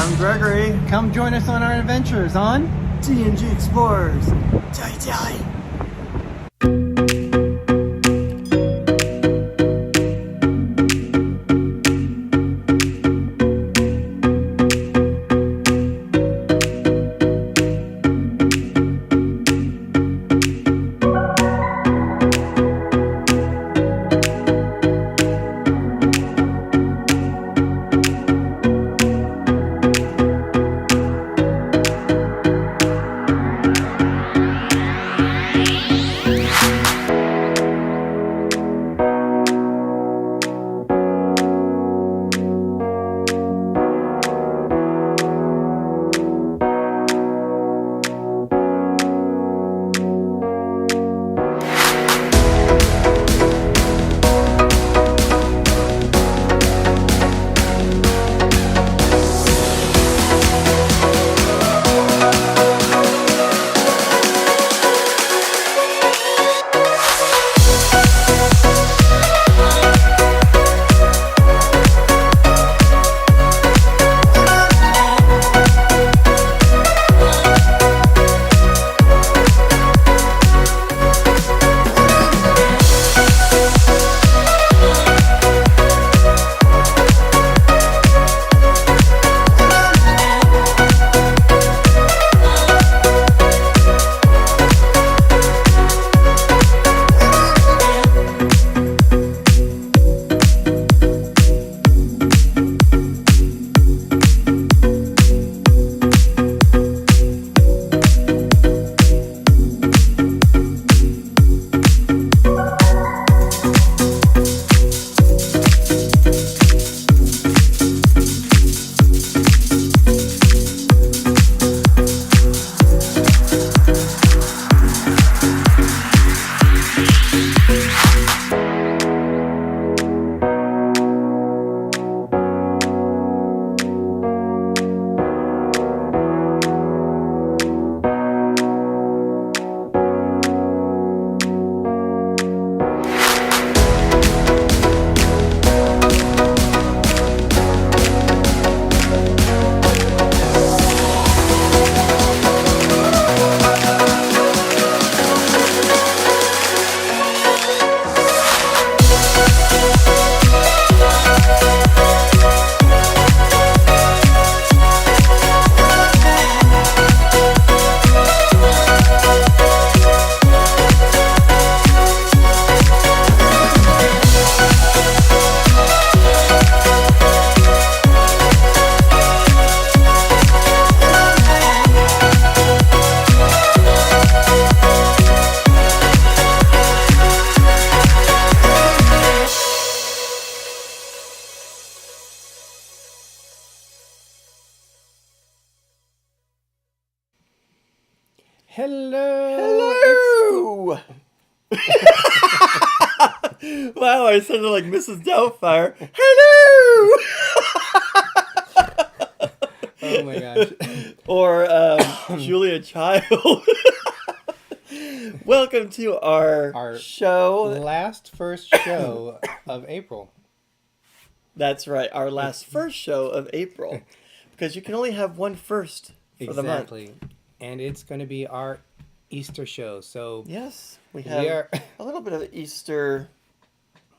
I'm Gregory. Come join us on our adventures on D&G Explorers. Jelly jelly. Hello. Wow, I sounded like Mrs. Doubtfire. Hello! Oh my gosh. Or Julia Child. Welcome to our show. First show of April. That's right, our first show of April. Because you can only have one first for the month. Exactly. And it's going to be our Easter show. So yes, we have a little bit of Easter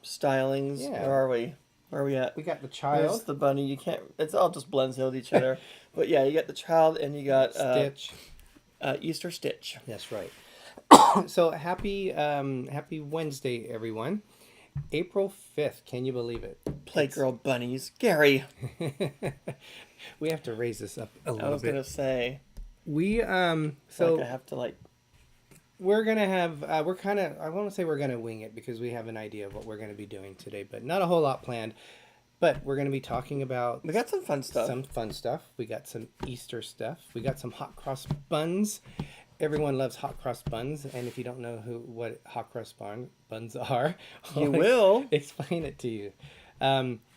stylings. Yeah. Where are we? Where are we at? We got the child. There's the bunny. You can't. It's all just blends in with each other. But yeah, you got the child and you got Stitch. Easter Stitch. That's right. So happy Wednesday, everyone. April 5th. Can you believe it? Playgirl bunnies. Gary. We have to raise this up a little bit. I was gonna say. We so like I have to like. We're gonna have I want to say we're gonna wing it because we have an idea of what we're gonna be doing today, but not a whole lot planned. But we're gonna be talking about we got some fun stuff. We got some Easter stuff. We got some hot cross buns. Everyone loves hot cross buns, and if you don't know what hot cross buns are, you will explain it to you.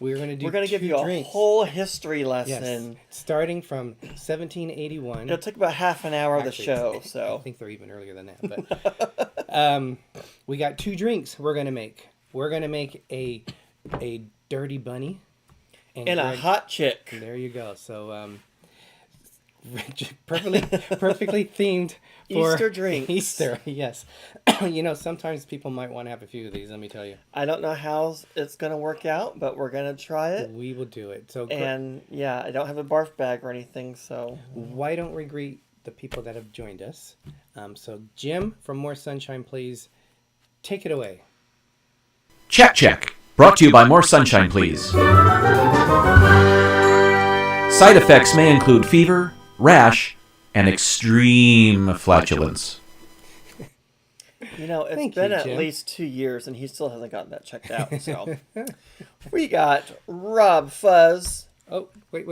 We're going to give you a whole history lesson. Yes, starting from 1781. It'll take about half an hour of the show. So I think they're even earlier than that. But we got two drinks we're going to make. We're going to make a dirty bunny and a hot chick. There you go. So perfectly themed for Easter drinks. Easter, yes. Sometimes people might want to have a few of these, let me tell you. I don't know how it's going to work out, but we're going to try it. We will do it. So, And yeah, I don't have a barf bag or anything, so. why don't we greet the people that have joined us? So, Jim from More Sunshine, please take it away. Chat Check, brought to you by More Sunshine, please. Side effects may include fever, rash, and extreme flatulence. It's been at least 2 years, and he still hasn't gotten that checked out. So we got RobFuz. Oh, wait.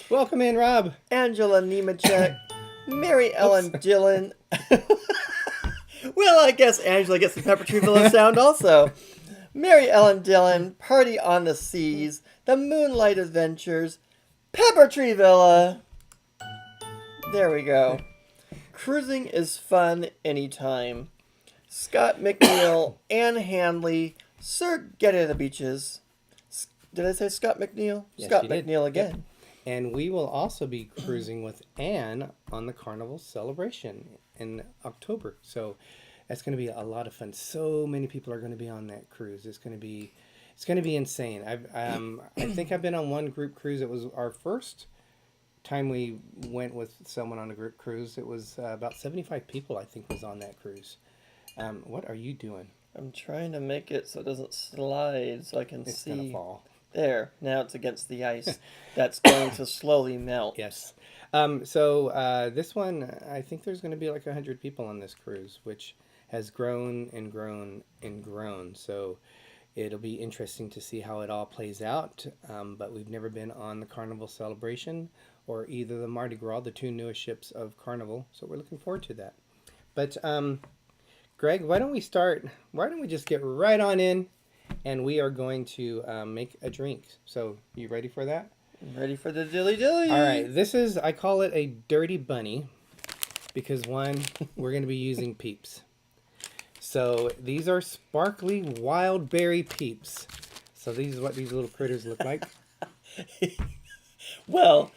Welcome in, Rob. Angela Nemechek. Mary Ellen Dillon. Well, I guess Angela gets the Pepper Tree Villa sound also. Mary Ellen Dillon, Party on the Seas, The Moonlight Adventures, Pepper Tree Villa. There we go. Cruising is fun anytime. Scott McNeil, Ann Handley, Sir Get to the Beaches. Did I say Scott McNeil? Yes, Scott you did. McNeil again. Yep. And we will also be cruising with Anne on the Carnival Celebration in October. So that's going to be a lot of fun. So many people are going to be on that cruise. It's going to be insane. I think I've been on one group cruise. It was our first time we went with someone on a group cruise. It was about 75 people, I think, was on that cruise. What are you doing? I'm trying to make it so it doesn't slide so I can It's see. going to fall. There. Now it's against the ice. That's going to slowly melt. Yes. So this one, I think there's going to be like 100 people on this cruise, which has grown and grown and grown. So it'll be interesting to see how it all plays out. But we've never been on the Carnival Celebration or either the Mardi Gras, the two newest ships of Carnival. So we're looking forward to that. But Greg, why don't we just get right on in? And we are going to make a drink. So, you ready for that? I'm ready for the dilly dilly. All right. I call it a dirty bunny because one, we're going to be using Peeps. So, these are sparkly wild berry Peeps. So, these is what these little critters look like. Well,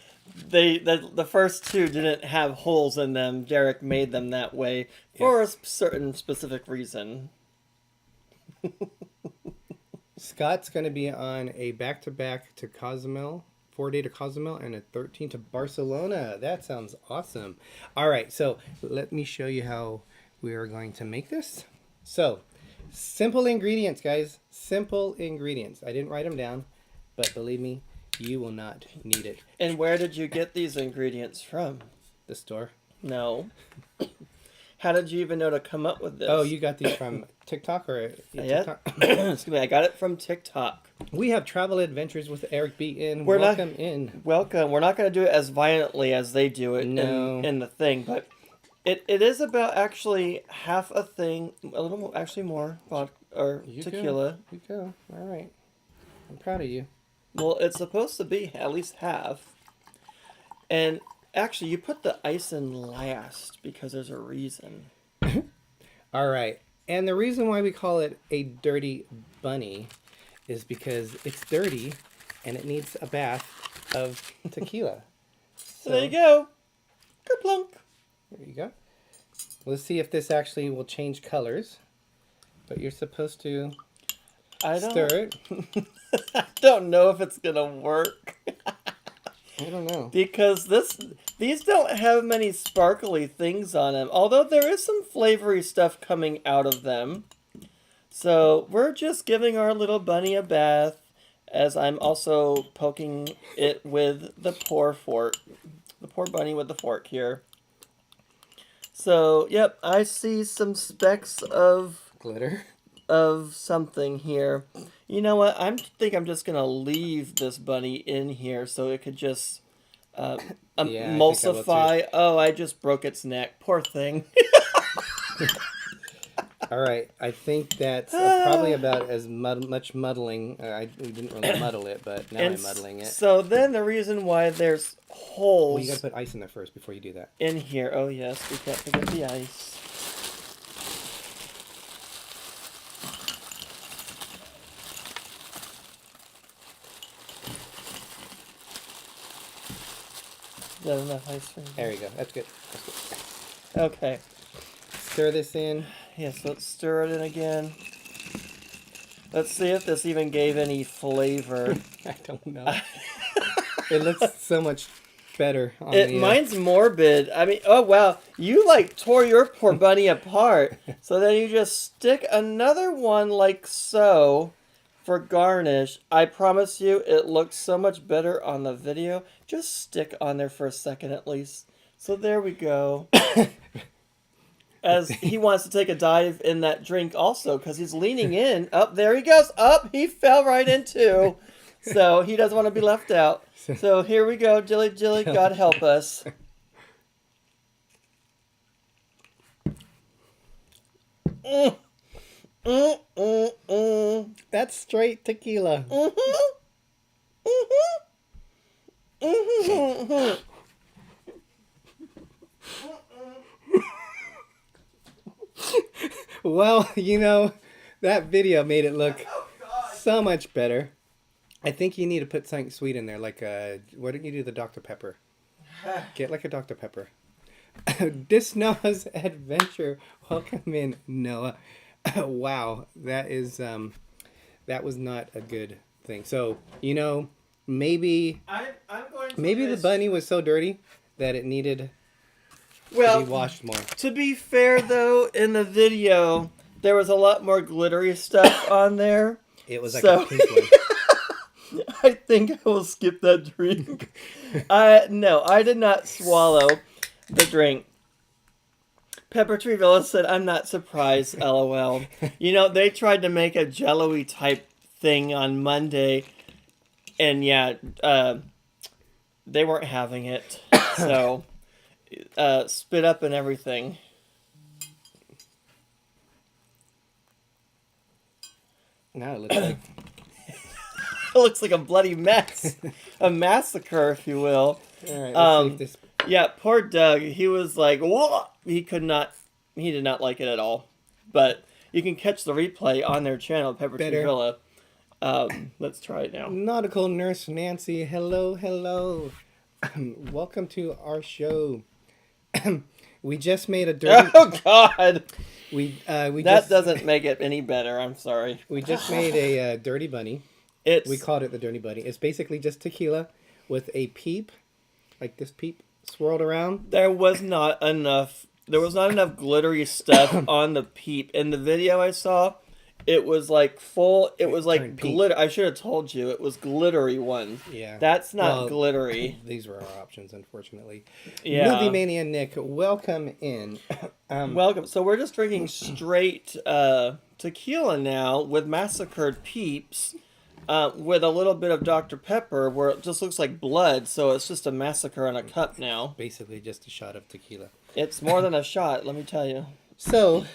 the first two didn't have holes in them. Derek made them that way for a certain specific reason. Scott's going to be on a back-to-back to Cozumel, 4-day to Cozumel, and a 13 to Barcelona. That sounds awesome. All right, so let me show you how we are going to make this. So, simple ingredients, guys. Simple ingredients. I didn't write them down, but believe me, you will not need it. And where did you get these ingredients from? The store. No. How did you even know to come up with this? Oh, you got these from TikTok or Yeah. TikTok? Excuse me, I got it from TikTok. We have travel adventures with Eric B. in. Welcome in. Welcome. We're not going to do it as violently as they do it No. in the thing, but it is about actually half a thing, a little more, actually more vodka or tequila. You go. All right. I'm proud of you. Well, it's supposed to be at least half. And actually, you put the ice in last because there's a reason. All right. And the reason why we call it a dirty bunny is because it's dirty and it needs a bath of tequila. So there you go. Kerplunk. There you go. Let's see if this actually will change colors. But you're supposed to stir it. I don't know if it's going to work. I don't know. Because these don't have many sparkly things on them. Although there is some flavory stuff coming out of them. So we're just giving our little bunny a bath. As I'm also poking it with the poor fork. The poor bunny with the fork here. So, yep, I see some specks of Glitter. Of something here. You know what? I think I'm just gonna leave this bunny in here so it could just emulsify. Oh, I just broke its neck. Poor thing. All right, I think that's probably about as much muddling. We didn't really muddle it, but now I'm muddling it. So then the reason why there's holes. Well, you gotta put ice in there first before you do that. In here. Oh yes, we can't forget the ice. Not enough ice cream. There you go. That's good. Okay. Stir this in. Yes, let's stir it in again. Let's see if this even gave any flavor. I don't know. It looks so much better on the... Mine's morbid. I mean, oh wow, you like tore your poor bunny apart. So then you just stick another one like so for garnish. I promise you, it looks so much better on the video. Just stick on there for a second at least. So there we go. As he wants to take a dive in that drink also, because he's leaning in. Up there he goes. Up, he fell right into. So he doesn't want to be left out. So here we go, Jilly. God help us. That's straight tequila. Well, you know, that video made it look so much better. I think you need to put something sweet in there, like why don't you do the Dr. Pepper? Get like a Dr. Pepper. This Noah's Adventure. Welcome in, Noah. Wow, that was not a good thing. So, you know, maybe the bunny was so dirty that it needed to be washed more. To be fair, though, in the video, there was a lot more glittery stuff on there. It was like a pink one. I think I will skip that drink. No, I did not swallow the drink. Pepper Tree Villa said, I'm not surprised, LOL. You know, they tried to make a jello-y type thing on Monday, and yeah, they weren't having it. So, spit up and everything. Now it looks like... It looks like a bloody mess. A massacre, if you will. All right, let's see if this... Yeah, poor Doug. He was like, whoa! He did not like it at all. But you can catch the replay on their channel, Pepper Tree Villa. Let's try it now. Nautical Nurse Nancy, hello. Welcome to our show. We just made a dirty... Oh, God! That doesn't make it any better. I'm sorry. We just made a dirty bunny. We called it the dirty bunny. It's basically just tequila with a peep, like this peep, swirled around. There was not enough glittery stuff on the peep. In the video I saw, it was like full, it was like glitter. I should have told you, it was glittery ones. Yeah. That's not glittery. These were our options, unfortunately. Yeah. Movie Mania Nick, welcome in. Welcome. So we're just drinking straight tequila now with massacred peeps. With a little bit of Dr. Pepper, where it just looks like blood, so it's just a massacre in a cup now. Basically just a shot of tequila. It's more than a shot, let me tell you. So,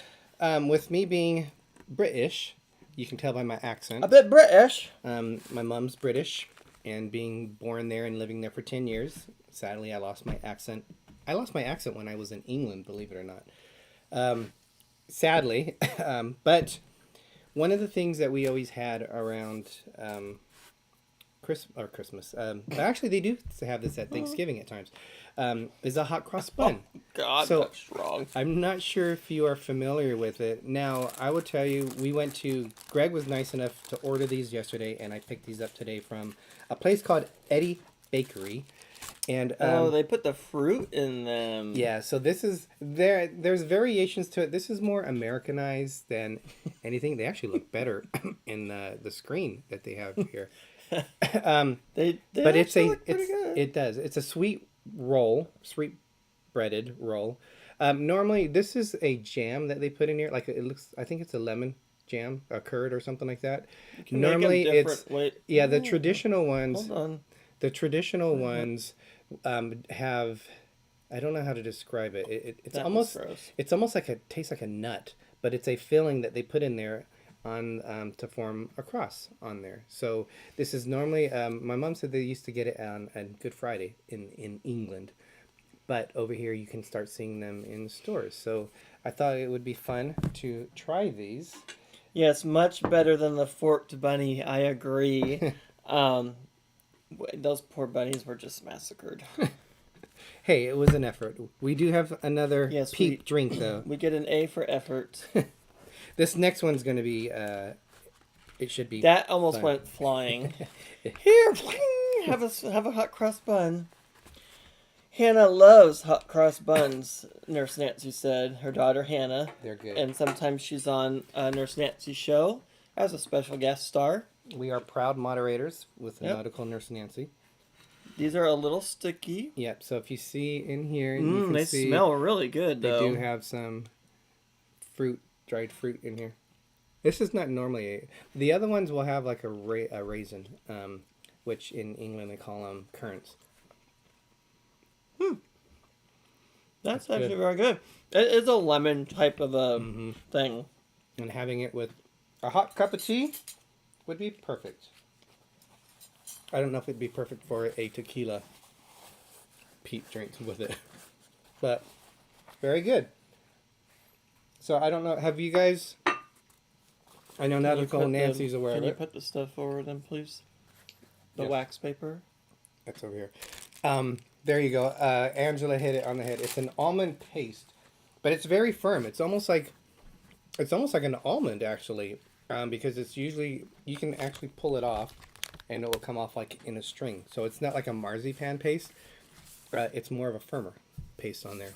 with me being British, you can tell by my accent. A bit British. My mom's British, and being born there and living there for 10 years, sadly I lost my accent. I lost my accent when I was in England, believe it or not. Sadly, but... One of the things that we always had around Christmas, actually they do have this at Thanksgiving at times, is a hot cross bun. Oh, God, so that's wrong. I'm not sure if you are familiar with it. Now, I will tell you, Greg was nice enough to order these yesterday, and I picked these up today from a place called Eddie Bakery. And they put the fruit in them. Yeah, so this is there's variations to it. This is more Americanized than anything. They actually look better in the screen that they have here. It does. It's a sweet breaded roll. Normally this is a jam that they put in here. Like it looks, I think it's a lemon jam, a curd or something like that. Normally the traditional ones. Hold on. The traditional ones have, I don't know how to describe it. It's almost like tastes like a nut, but it's a filling that they put in there on to form a cross on there. So this is normally, my mom said they used to get it on Good Friday in England, but over here you can start seeing them in stores. So I thought it would be fun to try these. Yes, much better than the forked bunny. I agree. Those poor bunnies were just massacred. Hey, it was an effort. We do have another Yes, peak drink, though. We get an A for effort. This next one's going to be, it should be That almost fun. went flying. Here, have a hot cross bun. Hannah loves hot cross buns, Nurse Nancy said. Her daughter Hannah. They're good. And sometimes she's on Nurse Nancy's show as a special guest star. We are proud moderators with Yep. Nautical Nurse Nancy. These are a little sticky. Yep, so if you see in here, you can They see smell really good, they though. do have some dried fruit in here. This is not normally the other ones will have like a raisin, which in England they call them currants. That's good. actually very good. It is a lemon type of a thing. And having it with a hot cup of tea would be perfect. I don't know if it'd be perfect for a tequila peat drink with it, but very good. So I don't know. Have you guys? I know Nautical Nancy's aware of Can you it. put the stuff forward then, please? The Yes. wax paper. That's over here. There you go. Angela hit it on the head. It's an almond paste, but it's very firm. It's almost like an almond actually, because it's usually you can actually pull it off, and it will come off like in a string. So it's not like a marzipan paste. It's more of a firmer paste on there.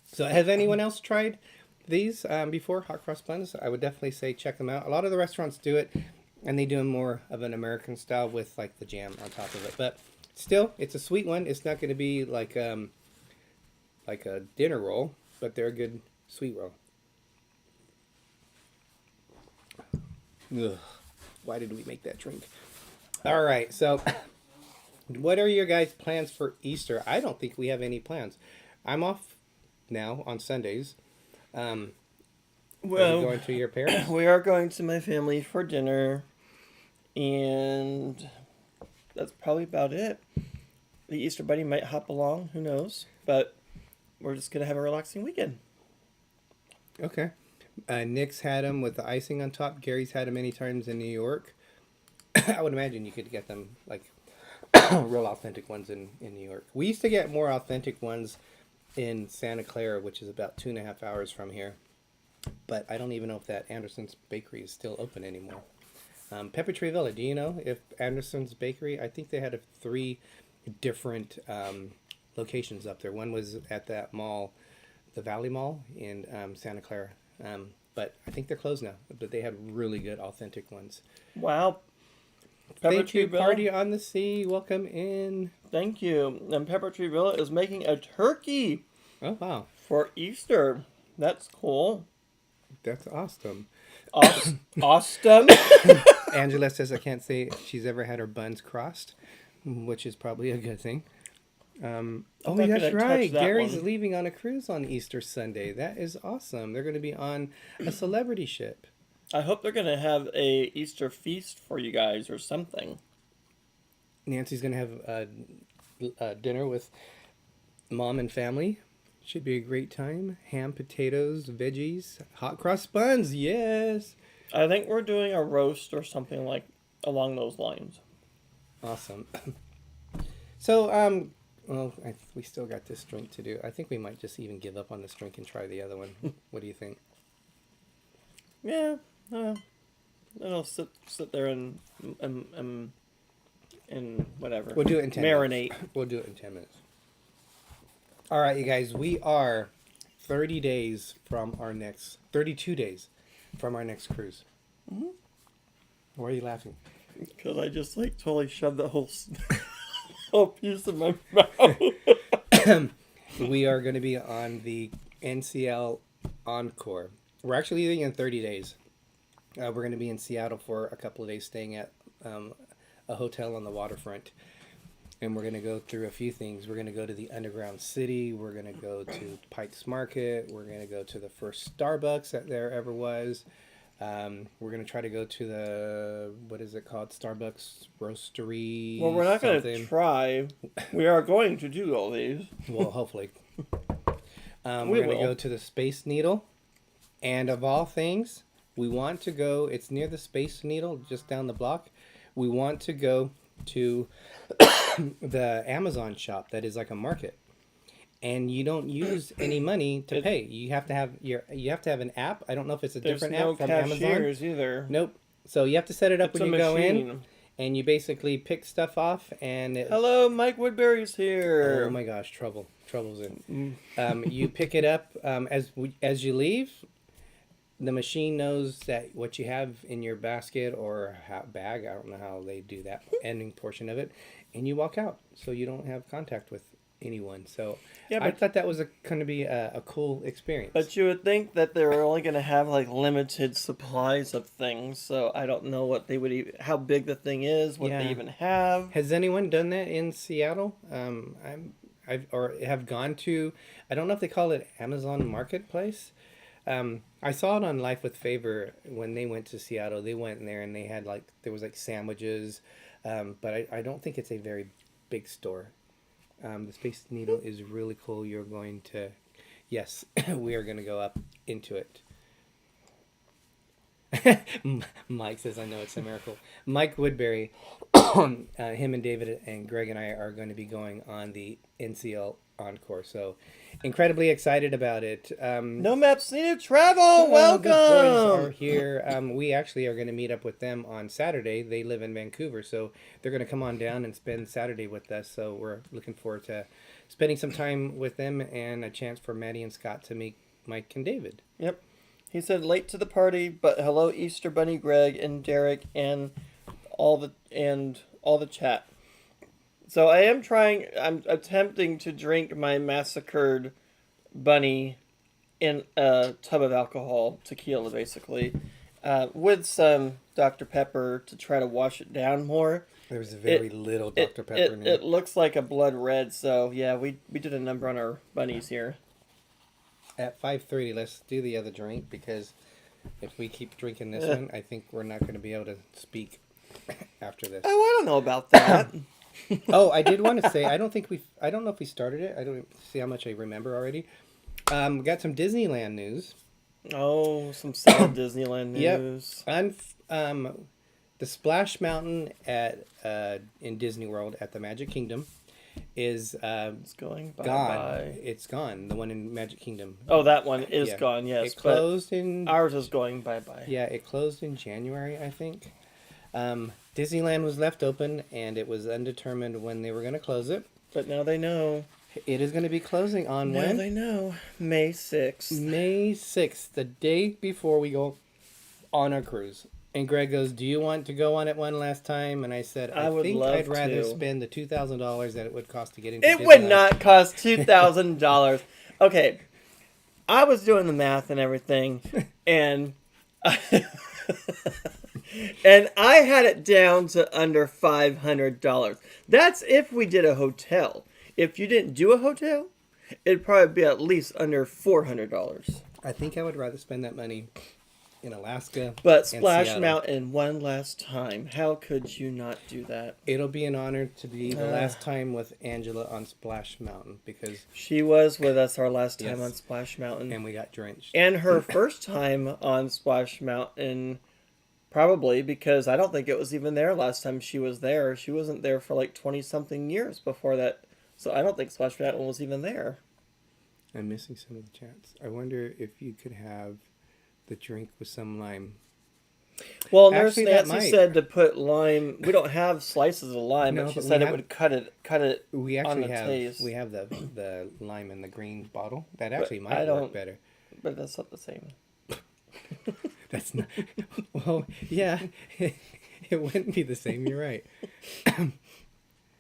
So has anyone else tried these before, hot cross buns? I would definitely say check them out. A lot of the restaurants do it, and they do them more of an American style with like the jam on top of it. But still, it's a sweet one. It's not going to be like a dinner roll, but they're a good sweet roll. Ugh. Why did we make that drink? All right, so what are your guys' plans for Easter? I don't think we have any plans. I'm off now on Sundays. Are you going to your parents? We are going to my family for dinner, and that's probably about it. The Easter Bunny might hop along, who knows? But we're just gonna have a relaxing weekend. Okay. Nick's had them with the icing on top. Gary's had them many times in New York. I would imagine you could get them like real authentic ones in New York. We used to get more authentic ones in Santa Clara, which is about 2.5 hours from here. But I don't even know if that Anderson's Bakery is still open anymore. Pepper Tree Villa, do you know if Anderson's Bakery, I think they had 3 different locations up there. One was at that mall, the Valley Mall in Santa Clara. But I think they're closed now. But they had really good authentic ones. Wow. Thank you, Villa. Party on the Sea. Welcome in. Thank you. And Pepper Tree Villa is making a turkey Oh, wow. for Easter. That's cool. That's awesome. Awesome. Angela says I can't say she's ever had her buns crossed, which is probably a good thing. Oh, not gonna that's touch right. that Gary's one. leaving on a cruise on Easter Sunday. That is awesome. They're going to be on a celebrity ship. I hope they're gonna have a Easter feast for you guys or something. Nancy's going to have a dinner with mom and family. Should be a great time. Ham, potatoes, veggies, hot cross buns. Yes. I think we're doing a roast or something like along those lines. Awesome. So, well, we still got this drink to do. I think we might just even give up on this drink and try the other one. What do you think? Yeah, it'll sit there and whatever. We'll do it in 10 Marinate. minutes. We'll do it in 10 minutes. All right, you guys, we are 32 days from our next cruise. Mm-hmm. Why are you laughing? Because I just totally shoved the whole piece in my mouth. We are going to be on the NCL Encore. We're actually leaving in 30 days. We're going to be in Seattle for a couple of days, staying at a hotel on the waterfront. And we're going to go through a few things. We're going to go to the Underground City. We're going to go to Pike's Market. We're going to go to the first Starbucks that there ever was. We're going to try to go to the, what is it called? Starbucks Roastery. Well, we're not going to something. try. We are going to do all these. Well, hopefully. We're We going to will. go to the Space Needle. And of all things, we want to go, it's near the Space Needle, just down the block. We want to go to the Amazon shop that is like a market. and you don't use any money to pay. You have to have an app. I don't know if it's a different app from Amazon. There's no cashiers either. Nope. So you have to set it up It's when a you go in, machine. and you basically pick stuff off. And Hello, Mike Woodbury's here. oh my gosh, trouble's in. You pick it up as you leave. The machine knows that what you have in your basket or bag. I don't know how they do that ending portion of it, and you walk out, so you don't have contact with anyone. So I thought that was going to be a cool experience. But you would think that they're only going to have like limited supplies of things, so I don't know what they would even, how big the thing is, what they even have. Has anyone done that in Seattle? Have gone to. I don't know if they call it Amazon Marketplace. I saw it on Life with Favor when they went to Seattle. They went in there and they had there was sandwiches, but I don't think it's a very big store. The Space Needle is really cool. You're going to, yes, we are going to go up into it. Mike says, I know it's a miracle. Mike Woodbury, him and David and Greg and I are going to be going on the NCL Encore. So incredibly excited about it. NoMapsNeededTravel, welcome! The boys are here. We actually are going to meet up with them on Saturday. They live in Vancouver, so they're going to come on down and spend Saturday with us. So we're looking forward to spending some time with them and a chance for Maddie and Scott to meet Mike and David. Yep. He said late to the party, but hello Easter Bunny Greg and Derek and all the chat. So I'm attempting to drink my massacred bunny in a tub of alcohol, tequila basically, with some Dr. Pepper to try to wash it down more. There's very little Dr. Pepper in it. It looks like a blood red, so yeah, we did a number on our bunnies here. At 5:30, let's do the other drink, because if we keep drinking this one, I think we're not going to be able to speak after this. Oh, I don't know about that. Oh, I did want to say, I don't know if we started it. I don't see how much I remember already. Got some Disneyland news. Oh, some sad Disneyland news. Yep. The Splash Mountain in Disney World at the Magic Kingdom is it's going gone. bye. It's gone. The one in Magic Kingdom. Oh, that one is gone. Yes, it closed in. Ours is going bye. Yeah, it closed in January, I think. Disneyland was left open, and it was undetermined when they were going to close it. But now they know. It is going to be closing on when? Now they know. May 6th. May 6th, the day before we go on our cruise. And Greg goes, do you want to go on it one last time? And I said, I think I'd rather spend the $2,000 that it would cost to get into Disneyland. It would not cost $2,000. Okay. I was doing the math and everything, and and I had it down to under $500. That's if we did a hotel. If you didn't do a hotel, it'd probably be at least under $400. I think I would rather spend that money in Alaska. But Splash Mountain one last time. How could you not do that? It'll be an honor to be the last time with Angela on Splash Mountain, because she was with us our last time on Splash Mountain. And we got drenched. And her first time on Splash Mountain, probably, because I don't think it was even there last time she was there. She wasn't there for like 20-something years before that. So I don't think Splash Mountain was even there. I'm missing some of the chats. I wonder if you could have the drink with some lime. Well, Nurse Nancy said to put lime. We don't have slices of lime, but she said it would cut it. We actually taste. We have the lime in the green bottle. That actually might work better. But that's not the same. That's not. Well, yeah, it wouldn't be the same. You're right.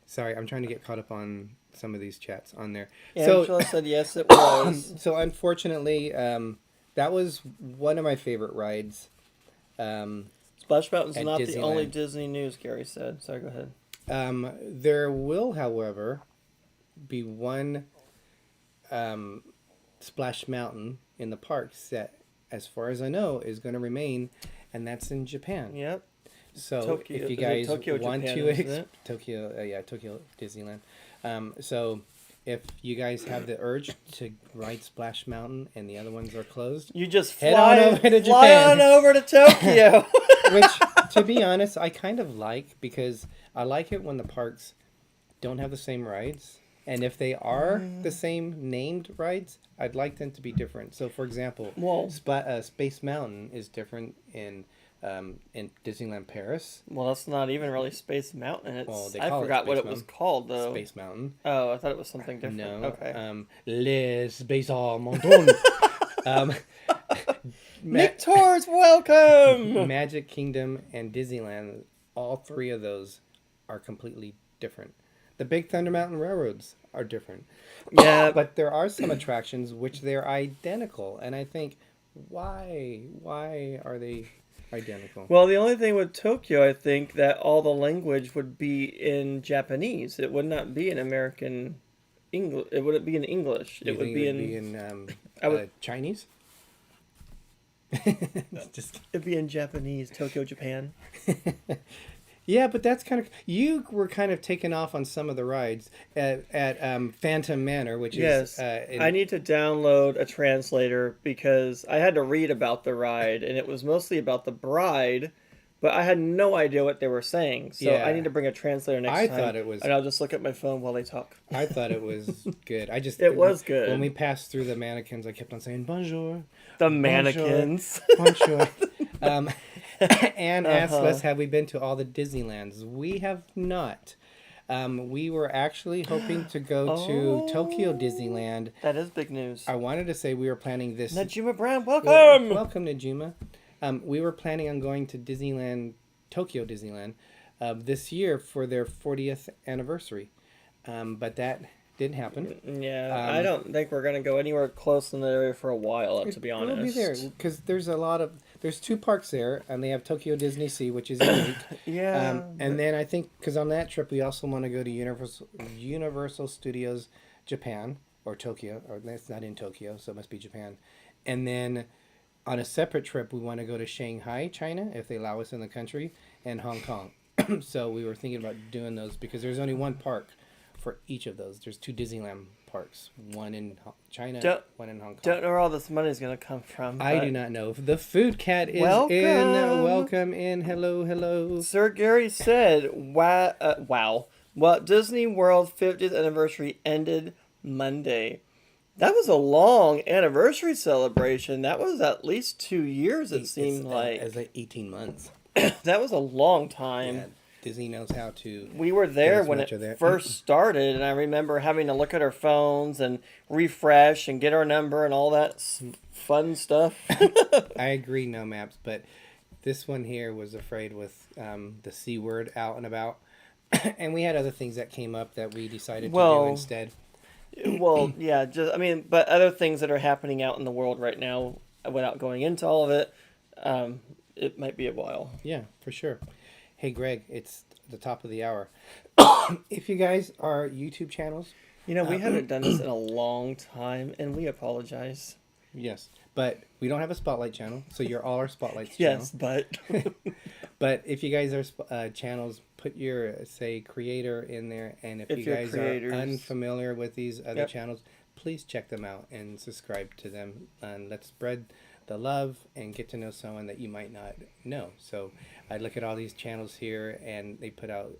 Sorry, I'm trying to get caught up on some of these chats on there. Angela said yes, it was. So unfortunately, that was one of my favorite rides. Splash Mountain's not Disneyland. the only Disney news, Gary said. Sorry, go ahead. There will, however, be one Splash Mountain in the parks that, as far as I know, is going to remain, and that's in Japan. Yep. So Tokyo, if you guys Tokyo, want Japan, to Tokyo Disneyland. So if you guys have the urge to ride Splash Mountain and the other ones are closed, you just fly on over to Tokyo. Which, to be honest, I kind of like, because I like it when the parks don't have the same rides. And if they are the same named rides, I'd like them to be different. So, for example, Well- Space Mountain is different in Disneyland Paris. Well, that's not even really Space Mountain. It's, Well, they I call it forgot what Space it was Mountain. called, though. Space Mountain. Oh, I thought it was something different. No. Okay. Les Space Mountain. Nick Torres, welcome! Magic Kingdom and Disneyland, all three of those are completely different. The Big Thunder Mountain Railroads are different. Yeah, But there are some attractions which they're identical. And I think, why are they identical? well, the only thing with Tokyo, I think, that all the language would be in Japanese. It would not be in American English. It wouldn't be in English. Do you It would think be it in. in Chinese? Just It'd be in Japanese. Tokyo, Japan. Yeah, but that's kind of, you were kind of taken off on some of the rides at Phantom Manor, which Yes, is I need to download a translator because I had to read about the ride, and it was mostly about the bride, but I had no idea what they were saying. So Yeah. I need to bring a translator next I time. thought it was- and I'll just look at my phone while they talk. I thought it was good. It was good. When we passed through the mannequins, I kept on saying bonjour. The mannequins. Bonjour. Anne asked us, have we been to all the Disneylands? We have not. We were actually hoping to go to Tokyo Disneyland. That is big news. I wanted to say we were planning this. Najima Brown, welcome. Welcome, Najima. We were planning on going to Disneyland, Tokyo Disneyland, this year for their 40th anniversary. But that didn't happen. Yeah, I don't think we're gonna go anywhere close in the area for a while. To be honest, We'll be there because there's two parks there, and they have Tokyo Disney Sea, which is unique. Yeah, And then I think because on that trip we also want to go to Universal Studios Japan or Tokyo, or that's not in Tokyo, so it must be Japan. And then on a separate trip we want to go to Shanghai, China, if they allow us in the country, and Hong Kong. So we were thinking about doing those because there's only one park for each of those. There's two Disneyland parks, one in China, one in Hong Kong. don't know where all this money is gonna come from. I do not know. The food cat is Welcome. in. Welcome in. Hello, hello. Sir Gary said, "Wow, wow! Walt Disney World 50th anniversary ended Monday. That was a long anniversary celebration. That was at least 2 years. It seemed like As like 18 months. that was a long time." Yeah, Disney knows how to. We were there as when much it of that. first started, and I remember having to look at our phones and refresh and get our number and all that fun stuff. I agree, no maps, but this one here was afraid with the C word out and about. And we had other things that came up that we decided to do instead. Well, yeah, but other things that are happening out in the world right now, without going into all of it, it might be a while. Yeah, for sure. Hey, Greg, it's the top of the hour. If you guys are YouTube channels, We haven't done this in a long time, and we apologize. yes, but we don't have a Spotlight channel, so you're all our Spotlights Yes, channel. but But if you guys are channels, put your, say, creator in there, and if you you're guys creators. are unfamiliar with these other Yep. channels, please check them out and subscribe to them, and let's spread the love and get to know someone that you might not know. So I look at all these channels here, and they put out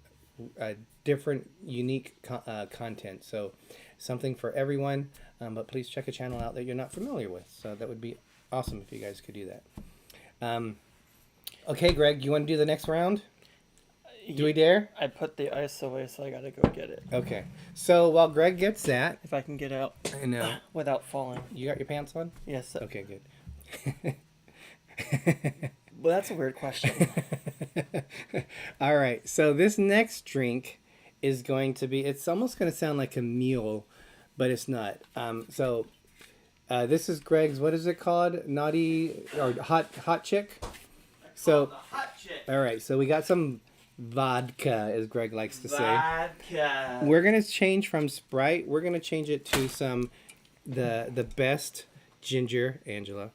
different, unique content. So something for everyone, but please check a channel out that you're not familiar with. So that would be awesome if you guys could do that. Okay, Greg, you want to do the next round? Do we dare? I put the ice away, so I gotta go get it. Okay. So while Greg gets that, If I can get out I know. without falling. You got your pants on? Yes. Okay, good. Well, that's a weird question. All right. So this next drink is going to be, it's almost going to sound like a mule, but it's not. This is Greg's, what is it called? Naughty or hot chick? So, Hot chick. all right. So we got some vodka, as Greg likes to say. Vodka. We're going to change from Sprite. We're going to change it to the best ginger, Angela.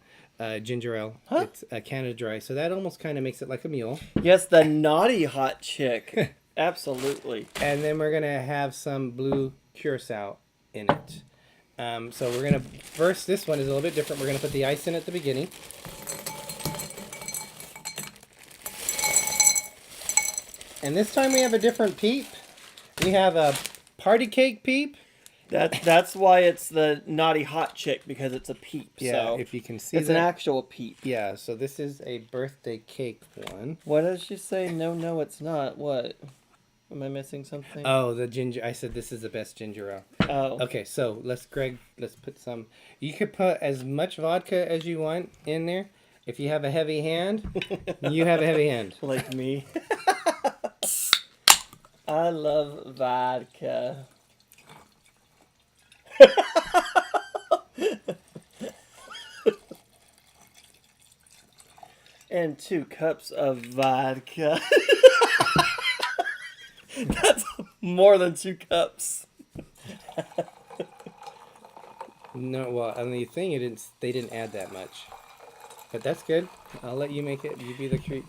Ginger ale. Huh? It's Canada Dry. So that almost kind of makes it like a mule. Yes, the naughty hot chick. Absolutely. And then we're going to have some blue curacao in it. So we're going to, first, this one is a little bit different. We're going to put the ice in at the beginning. And this time we have a different peep. We have a party cake peep. That's why it's the naughty hot chick, because it's a peep. Yeah, so if you can see it's that. an actual peep. Yeah, so this is a birthday cake one. What does she say? No, it's not. What? Am I missing something? Oh, the ginger. I said this is the best ginger ale. Oh. Okay, so let's put some. You could put as much vodka as you want in there. If you have a heavy hand, you have a heavy hand. Like me. I love vodka. And 2 cups of vodka. That's more than 2 cups. No, well, on the thing, they didn't add that much, but that's good. I'll let you make it. You be the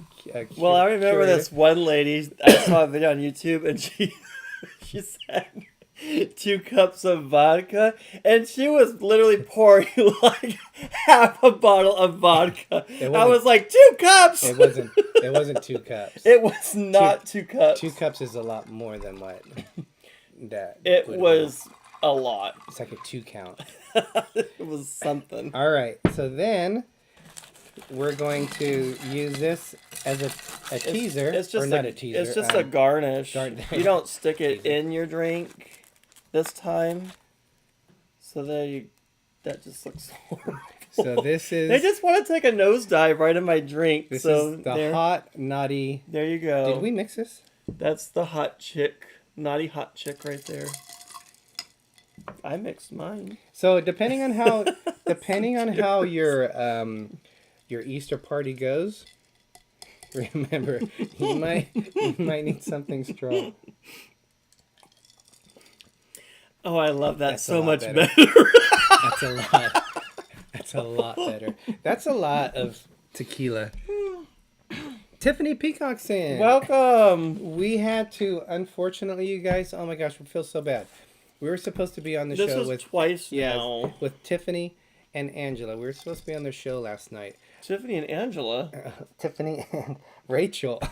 Well, I remember curator. this one lady. I saw a video on YouTube, and she said 2 cups of vodka, and she was literally pouring like half a bottle of vodka. I was like, 2 cups. It wasn't 2 cups. It was not 2 cups. 2 cups is a lot more than what that. It would was be. a lot. It's like a 2 count. It was something. All right, so then we're going to use this as a teaser. It's just or not a teaser. It's just a garnish. garnish. You don't stick it Teaser. in your drink this time. So that just looks horrible. So this is. They just want to take a nosedive right in my drink. This so is the hot naughty. There you go. Did we mix this? That's the hot chick, naughty hot chick right there. I mixed mine. So depending on how your Easter party goes, remember you might need something strong. Oh, I love that That's so a lot much better. better. That's a lot. That's a lot better. That's a lot of tequila. Tiffany Peacockson. Welcome. We had to, unfortunately, you guys. Oh my gosh, we feel so bad. We were supposed to be on the This show was with twice now. with Tiffany and Angela. We were supposed to be on their show last night. Tiffany and Angela. Tiffany and Rachel.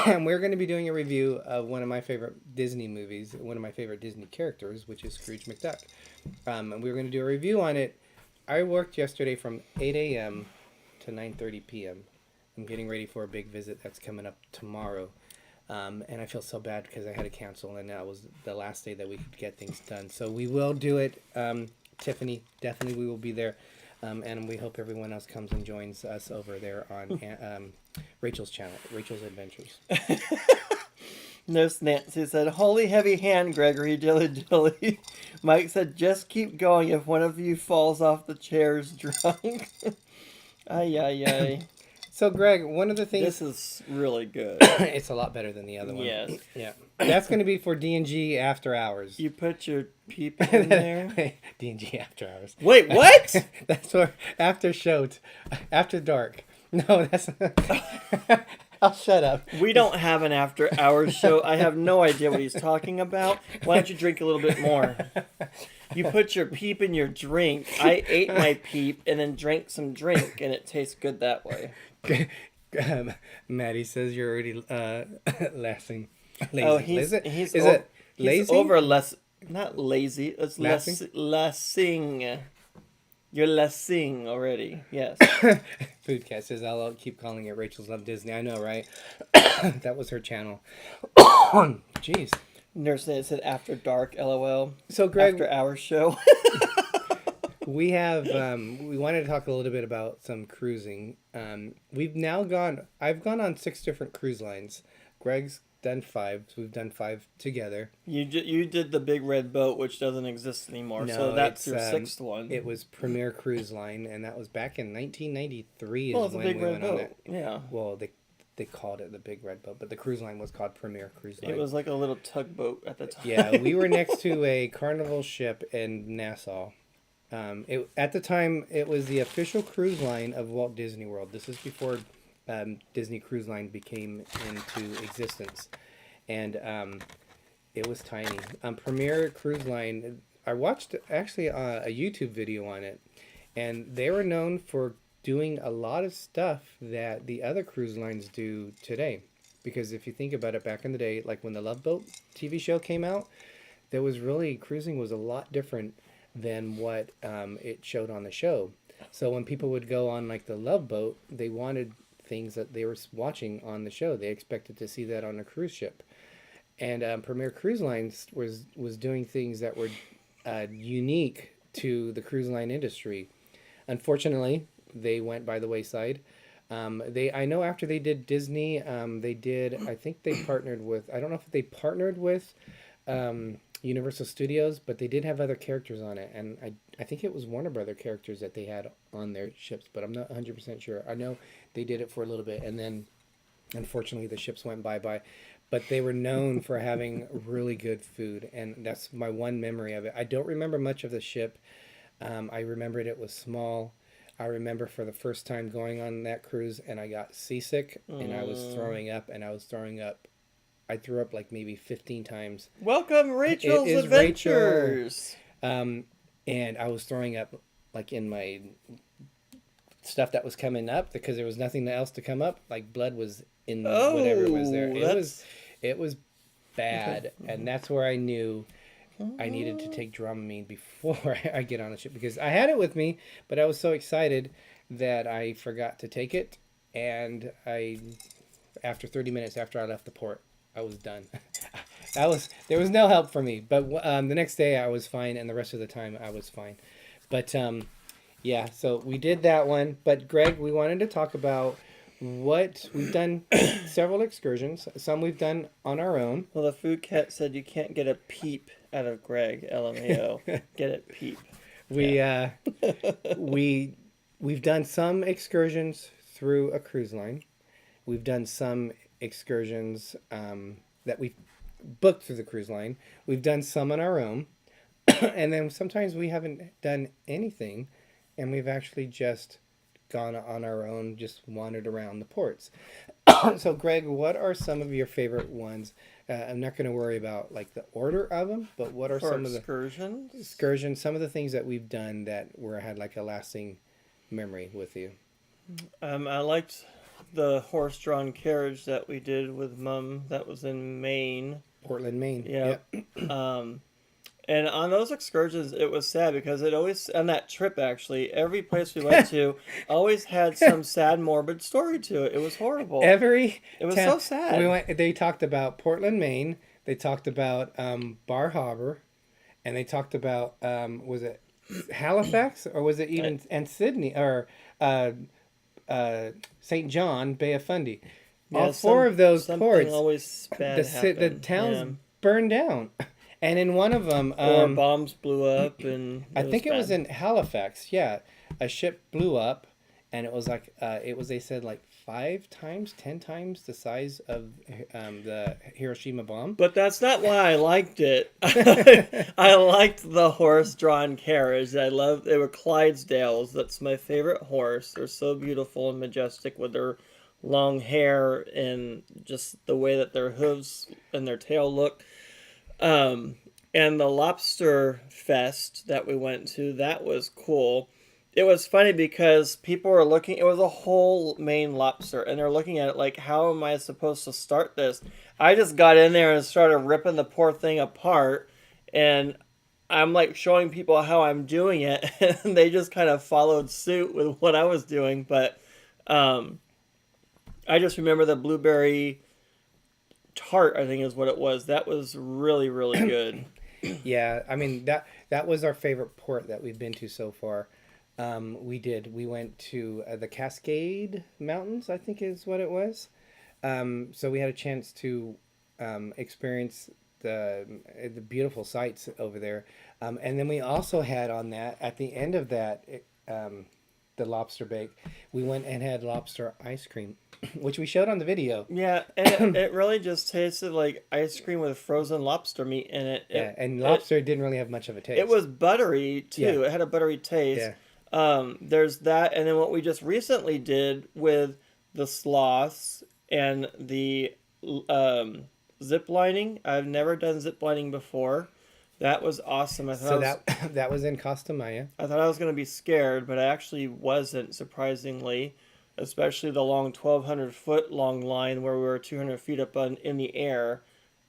And we're going to be doing a review of one of my favorite Disney movies, one of my favorite Disney characters, which is Scrooge McDuck. And we were going to do a review on it. I worked yesterday from 8 a.m. to 9:30 p.m. I'm getting ready for a big visit that's coming up tomorrow. And I feel so bad because I had to cancel, and that was the last day that we could get things done. So we will do it. Tiffany, definitely we will be there. And we hope everyone else comes and joins us over there on Rachel's channel, Rachel's Adventures. Nurse Nancy said, "Holy heavy hand, Gregory, dilly dilly." Mike said, "Just keep going if one of you falls off the chairs drunk." Ay, ay, ay. So, Greg, one of the things... This is really good. It's a lot better than the other one. Yes. Yeah. That's going to be for D&G After Hours. You put your peep in there? D&G After Hours. Wait, what? That's for after show, after dark. No, that's... I'll shut up. We don't have an after hours show. I have no idea what he's talking about. Why don't you drink a little bit more? You put your peep in your drink. I ate my peep and then drank some drink, and it tastes good that way. Maddie says you're already laughing. Lazy. Oh, Is it he's lazy? over less, not lazy. It's Laughing? lessing. You're lessing already. Yes. Foodcat says I'll keep calling it Rachel's Love Disney. I know, right? That was her channel. Jeez. Nurse Nate said after dark. LOL. So Greg, After hours show. we have we wanted to talk a little bit about some cruising. I've gone on 6 different cruise lines. Greg's done 5. So we've done 5 together. You did the big red boat, which doesn't exist anymore. No, so that's it's, your 6th one. It was Premier Cruise Line, and that was back in 1993 well, is it's a when big we red went on boat. it. Yeah. Well, they called it the Big Red Boat, but the cruise line was called Premier Cruise Line. It was like a little tugboat at the time. Yeah, we were next to a Carnival ship in Nassau. At the time, it was the official cruise line of Walt Disney World. This is before Disney Cruise Line became into existence. And it was tiny. Premier Cruise Line, I watched actually a YouTube video on it, and they were known for doing a lot of stuff that the other cruise lines do today. Because if you think about it, back in the day, like when the Love Boat TV show came out, there was really cruising was a lot different than what it showed on the show. So when people would go on like the Love Boat, they wanted things that they were watching on the show. They expected to see that on a cruise ship. And Premier Cruise Lines was doing things that were unique to the cruise line industry. Unfortunately, they went by the wayside. I know after they did Disney, they did. I think they partnered with. I don't know if they partnered with Universal Studios, but they did have other characters on it, and I think it was Warner Brother characters that they had on their ships, but I'm not 100% sure. I know they did it for a little bit, and then unfortunately the ships went bye-bye. But they were known for having really good food, and that's my one memory of it. I don't remember much of the ship. I remembered it was small. I remember for the first time going on that cruise, and I got seasick, and I was throwing up, I threw up like maybe 15 times. Welcome, Rachel's It is Adventures. And I was throwing up like in my stuff that was coming up because there was nothing else to come up. Like blood was in whatever was there. It was bad, and that's where I knew I needed to take Dramamine before I get on the ship, because I had it with me, but I was so excited that I forgot to take it, and after 30 minutes after I left the port, I was done. There was no help for me, but the next day I was fine, and the rest of the time I was fine. But yeah, so we did that one. But Greg, we wanted to talk about what we've done. Several excursions. Some we've done on our own. Well, the food cat said you can't get a peep out of Greg. LMAO. Get it, peep. We've done some excursions through a cruise line. We've done some excursions that we've booked through the cruise line. We've done some on our own. And then sometimes we haven't done anything, and we've actually just gone on our own, just wandered around the ports. So, Greg, what are some of your favorite ones? I'm not going to worry about like the order of them, but what are some of the excursions? Some of the things that we've done that had like a lasting memory with you. I liked the horse-drawn carriage that we did with Mum. That was in Maine. Portland, Maine. Yeah. And on those excursions, it was sad because it always, on that trip actually, every place we went to always had some sad, morbid story to it. It was horrible. It was so sad. They talked about Portland, Maine. They talked about Bar Harbor, and they talked about was it Halifax, or was it even and Sydney, or St. John, Bay of Fundy. All four of those ports, always bad the towns burned down. And in one of them, or bombs blew up, and I think it was in Halifax. Yeah, a ship blew up, and it was like they said like 5 times, 10 times the size of the Hiroshima bomb. But that's not why I liked it. I liked the horse-drawn carriage. They were Clydesdales. That's my favorite horse. They're so beautiful and majestic with their long hair and just the way that their hooves and their tail look. And the lobster fest that we went to, that was cool. It was funny because people were looking, it was a whole Maine lobster, and they're looking at it like, how am I supposed to start this? I just got in there and started ripping the poor thing apart, and I'm like showing people how I'm doing it, and they just kind of followed suit with what I was doing. But I just remember the blueberry tart, I think is what it was. That was really, really good. Yeah, I mean that was our favorite port that we've been to so far. We went to the Cascade Mountains, I think is what it was. So we had a chance to experience the beautiful sights over there. And then we also had on that, at the end of that, the lobster bake, we went and had lobster ice cream, which we showed on the video. Yeah, and it really just tasted like ice cream with frozen lobster meat in it. And lobster didn't really have much of a taste. It was buttery, too. Yeah. It had a buttery taste. Yeah. There's that, and then what we just recently did with the sloths and the zip lining. I've never done zip lining before. That was awesome. That was in Costa Maya. I thought I was going to be scared, but I actually wasn't, surprisingly. Especially the long 1,200-foot long line where we were 200 feet up in the air.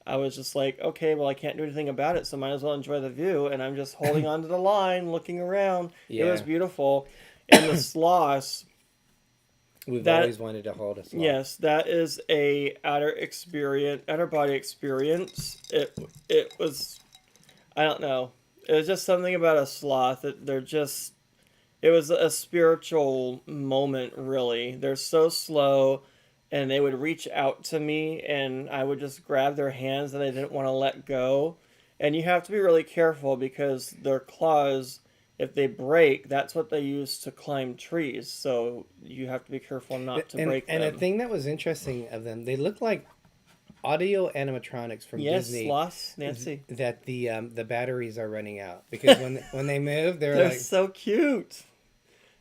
I was just like, okay, well, I can't do anything about it, so might as well enjoy the view. And I'm just holding onto the line, looking around. It was Yeah. beautiful. And the sloths, We've that always wanted to hold a sloth. yes, that is a outer body experience. It was, I don't know. It was just something about a sloth that they're just. It was a spiritual moment, really. They're so slow, and they would reach out to me, and I would just grab their hands, and they didn't want to let go. And you have to be really careful because their claws, if they break, that's what they use to climb trees. So you have to be careful not to break And a them. thing that was interesting of them, they look like audio animatronics from Yes, Disney. sloths, Nancy. That the batteries are running out because when they move, they're They're like so cute.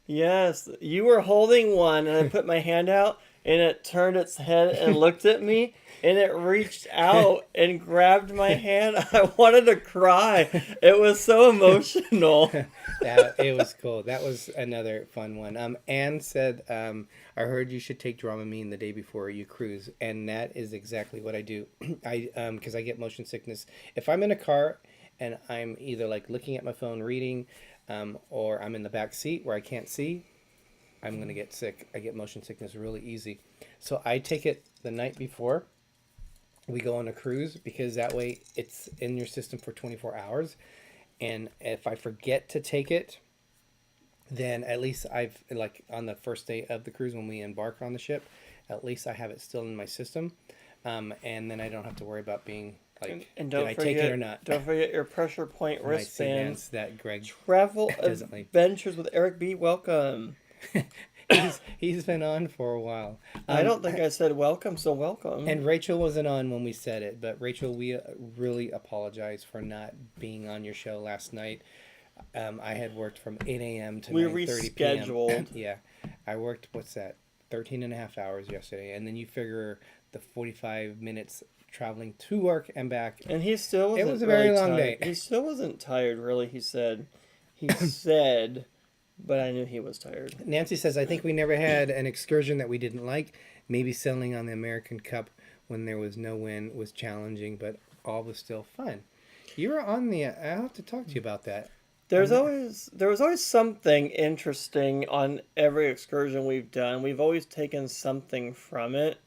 Yes, you were holding one, and I put my hand out, and it turned its head and looked at me, and it reached out and grabbed my hand. I wanted to cry. It was so emotional. that. It was cool. That was another fun one. Anne said, I heard you should take Dramamine the day before you cruise, and that is exactly what I do. Because I get motion sickness if I'm in a car and I'm either like looking at my phone reading, or I'm in the back seat where I can't see. I'm gonna get sick. I get motion sickness really easy, so I take it the night before we go on a cruise because that way it's in your system for 24 hours. And if I forget to take it, then at least I've like on the first day of the cruise when we embark on the ship, at least I have it still in my system, and then I don't have to worry about being like, And did don't I forget, take it or not? Don't forget your pressure point My wristbands. Sea-Bands that Greg Travel doesn't like. Adventures with Eric B. Welcome. he's been on for a while. I don't think I said welcome, so welcome. And Rachel wasn't on when we said it, but Rachel, we really apologize for not being on your show last night. I had worked from 8 a.m. to 9:30 p.m. rescheduled. Yeah, I worked, what's that, 13 and a half hours yesterday. And then you figure the 45 minutes traveling to work and back. And he still wasn't It was a very really long tired. day. He still wasn't tired, really, he said. He said, but I knew he was tired. Nancy says, I think we never had an excursion that we didn't like. Maybe sailing on the American Cup when there was no wind was challenging, but all was still fun. You were on the, I'll have to talk to you about that. There was always something interesting on every excursion we've done. We've always taken something from it.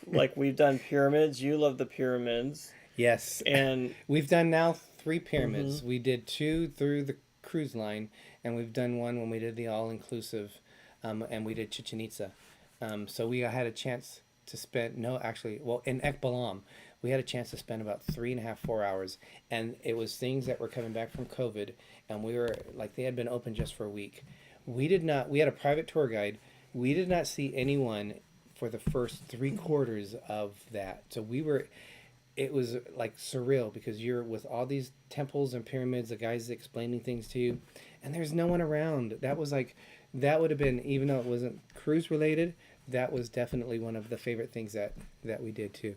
Like we've done pyramids. You love the pyramids. Yes. And we've done now 3 pyramids. We did 2 through the cruise line, and we've done 1 when we did the all-inclusive, and we did Chichen Itza. So we had a chance to spend, in Ekbalam, we had a chance to spend about 3.5, 4 hours, and it was things that were coming back from COVID, and we were, like, they had been open just for a week. We had a private tour guide. We did not see anyone for the first 3/4 of that. So it was like surreal because you're with all these temples and pyramids, the guys explaining things to you, and there's no one around. That would have been, even though it wasn't cruise related, that was definitely one of the favorite things that we did too.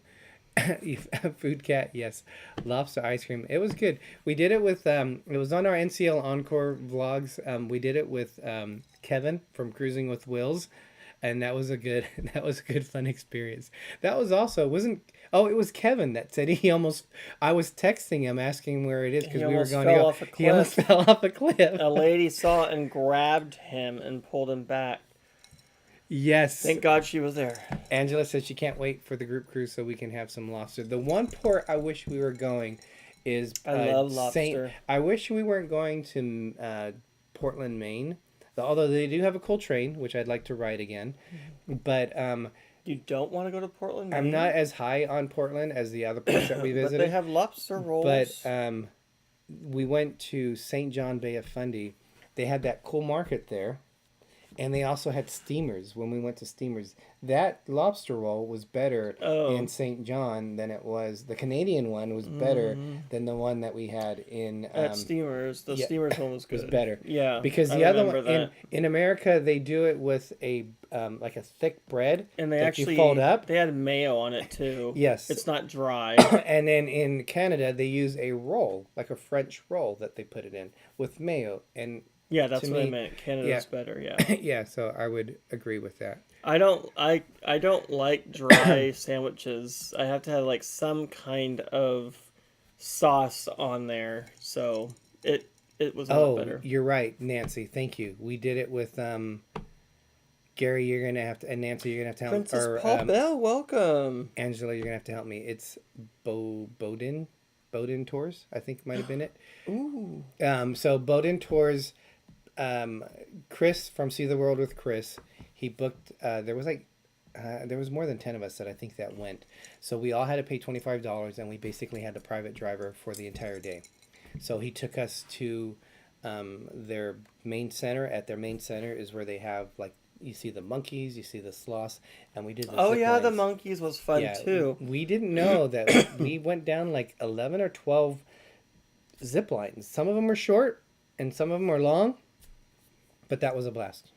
Food cat, yes. Lobster ice cream. It was good. We did it with it was on our NCL Encore vlogs. We did it with Kevin from Cruising with Wills. And that was a good fun experience. That was also it was Kevin that said I was texting him asking where it is because we were going to go. He almost fell off a cliff. A lady saw it and grabbed him and pulled him back. Yes. Thank God she was there. Angela says she can't wait for the group cruise so we can have some lobster. The one port I wish we were going is I love lobster. I wish we weren't going to Portland, Maine. Although they do have a cool train, which I'd like to ride again. But you don't want to go to Portland, Maine? I'm not as high on Portland as the other ports that we visited. But they have lobster rolls. But we went to St. John Bay of Fundy. They had that cool market there. And they also had steamers when we went to steamers. That lobster roll was better in St. John than it was. The Canadian one was better than the one that we had in... at steamers. The steamers one was good. Was better. Yeah. Because the other one... In America, they do it with a like a thick bread and they that actually you fold up. They had mayo on it, too. Yes. It's not dry. And then in Canada, they use a roll, like a French roll that they put it in with mayo. And Yeah, that's To what I me, meant. Canada's better. Yeah. yeah. So I would agree with that. I don't like dry sandwiches. I have to have like some kind of sauce on there. So it it was a lot Oh, better. you're right, Nancy. Thank you. We did it with Gary. You're gonna have to, and Nancy, you're gonna have to help, Princess or Paul Bell, welcome. Angela, you're gonna have to help me. It's Bowden Tours, I think might have been it. Ooh. So Bowden Tours, Chris from See the World with Chris, he booked. There was more than 10 of us that I think that went. So we all had to pay $25, and we basically had a private driver for the entire day. So he took us to their main center. At their main center is where they have, like, you see the monkeys, you see the sloths, and we did the Oh zip yeah, the lines. monkeys was fun too. We didn't know that we went down like 11 or 12 zip lines. Some of them were short and some of them were long, but that was a blast.